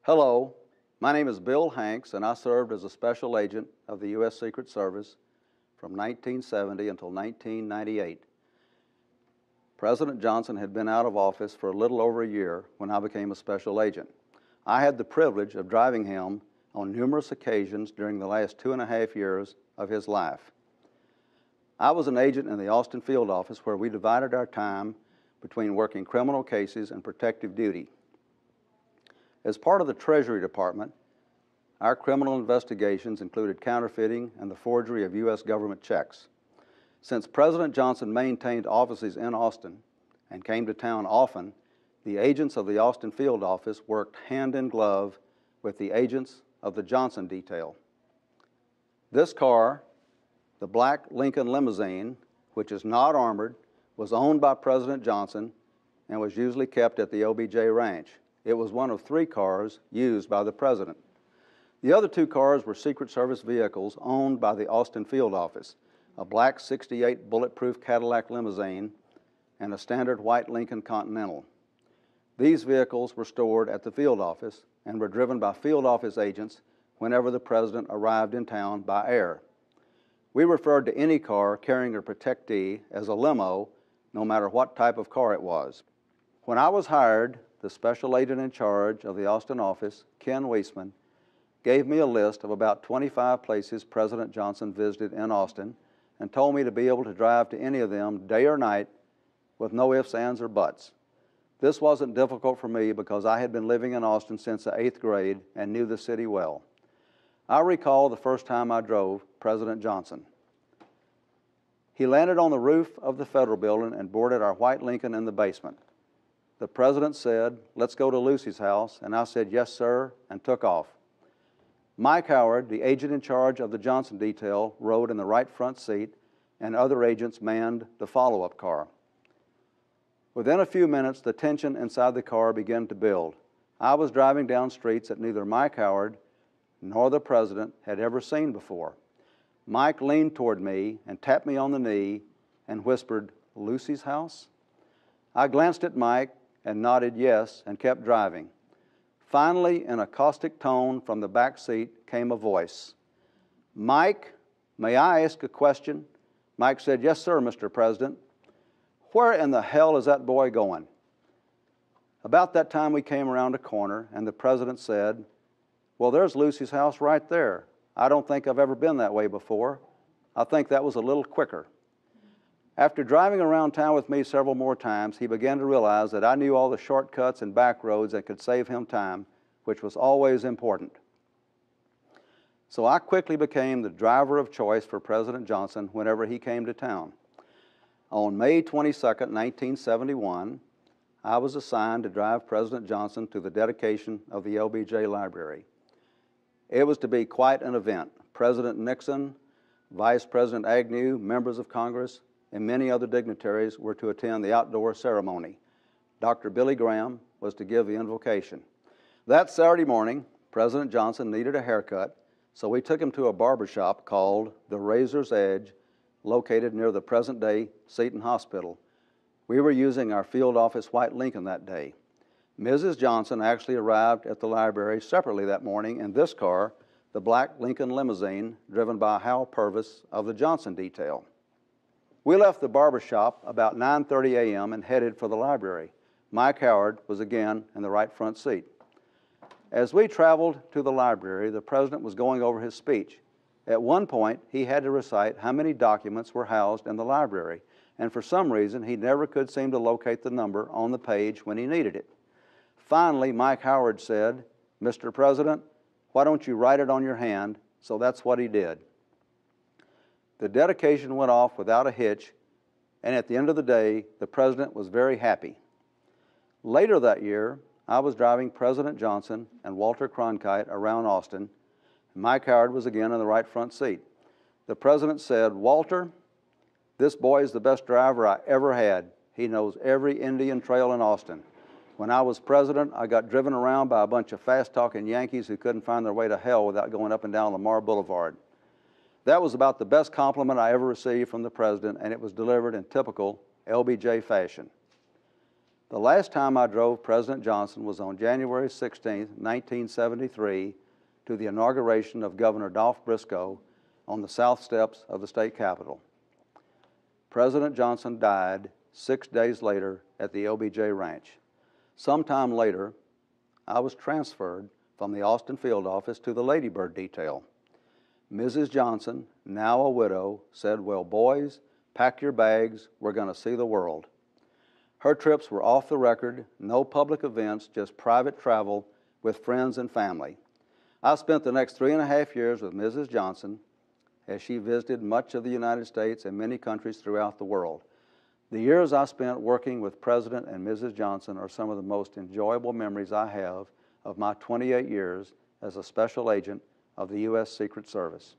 Hello, my name is Bill Hanks, and I served as a special agent of the U.S. Secret Service from 1970 until 1998. President Johnson had been out of office for a little over a year when I became a special agent. I had the privilege of driving him on numerous occasions during the last 2.5 years of his life. I was an agent in the Austin field office where we divided our time between working criminal cases and protective duty. As part of the Treasury Department, our criminal investigations included counterfeiting and the forgery of U.S. government checks. Since President Johnson maintained offices in Austin and came to town often, the agents of the Austin field office worked hand in glove with the agents of the Johnson detail. This car, the black Lincoln Limousine, which is not armored, was owned by President Johnson and was usually kept at the LBJ ranch. It was one of 3 cars used by the President. The other 2 cars were Secret Service vehicles owned by the Austin field office, a black '68 bulletproof Cadillac Limousine and a standard white Lincoln Continental. These vehicles were stored at the field office and were driven by field office agents whenever the President arrived in town by air. We referred to any car carrying a protectee as a limo, no matter what type of car it was. When I was hired, the special agent in charge of the Austin office, Ken Weisman, gave me a list of about 25 places President Johnson visited in Austin and told me to be able to drive to any of them day or night with no ifs, ands, or buts. This wasn't difficult for me because I had been living in Austin since the 8th grade and knew the city well. I recall the first time I drove President Johnson. He landed on the roof of the Federal Building and boarded our white Lincoln in the basement. The President said, "Let's go to Lucy's house," and I said, "Yes, sir," and took off. Mike Howard, the agent in charge of the Johnson detail, rode in the right front seat, and other agents manned the follow-up car. Within a few minutes, the tension inside the car began to build. I was driving down streets that neither Mike Howard nor the President had ever seen before. Mike leaned toward me and tapped me on the knee and whispered, "Lucy's house?" I glanced at Mike and nodded yes and kept driving. Finally, in a caustic tone from the back seat came a voice. "Mike, may I ask a question?" Mike said, "Yes, sir, Mr. President." "Where in the hell is that boy going?" About that time we came around a corner and the President said, "Well, there's Lucy's house right there. I don't think I've ever been that way before. I think that was a little quicker." After driving around town with me several more times, he began to realize that I knew all the shortcuts and back roads that could save him time, which was always important. So I quickly became the driver of choice for President Johnson whenever he came to town. On May 22, 1971, I was assigned to drive President Johnson to the dedication of the LBJ Library. It was to be quite an event. President Nixon, Vice President Agnew, members of Congress, and many other dignitaries were to attend the outdoor ceremony. Dr. Billy Graham was to give the invocation. That Saturday morning, President Johnson needed a haircut, so we took him to a barbershop called the Razor's Edge, located near the present-day Seton Hospital. We were using our field office white Lincoln that day. Mrs. Johnson actually arrived at the library separately that morning in this car, the black Lincoln Limousine, driven by Hal Purvis of the Johnson detail. We left the barbershop about 9:30 a.m. and headed for the library. Mike Howard was again in the right front seat. As we traveled to the library, the President was going over his speech. At one point, he had to recite how many documents were housed in the library, and for some reason, he never could seem to locate the number on the page when he needed it. Finally, Mike Howard said, "Mr. President, why don't you write it on your hand?" So that's what he did. The dedication went off without a hitch, and at the end of the day, the President was very happy. Later that year, I was driving President Johnson and Walter Cronkite around Austin, and Mike Howard was again in the right front seat. The President said, "Walter, this boy is the best driver I ever had. He knows every Indian trail in Austin. When I was president, I got driven around by a bunch of fast-talking Yankees who couldn't find their way to hell without going up and down Lamar Boulevard." That was about the best compliment I ever received from the President, and it was delivered in typical LBJ fashion. The last time I drove President Johnson was on January 16, 1973, to the inauguration of Governor Dolph Briscoe on the south steps of the state capitol. President Johnson died 6 days later at the LBJ Ranch. Sometime later, I was transferred from the Austin field office to the Lady Bird detail. Mrs. Johnson, now a widow, said, "Well, boys, pack your bags, we're going to see the world." Her trips were off the record, no public events, just private travel with friends and family. I spent the next 3.5 years with Mrs. Johnson as she visited much of the United States and many countries throughout the world. The years I spent working with President and Mrs. Johnson are some of the most enjoyable memories I have of my 28 years as a special agent of the U.S. Secret Service.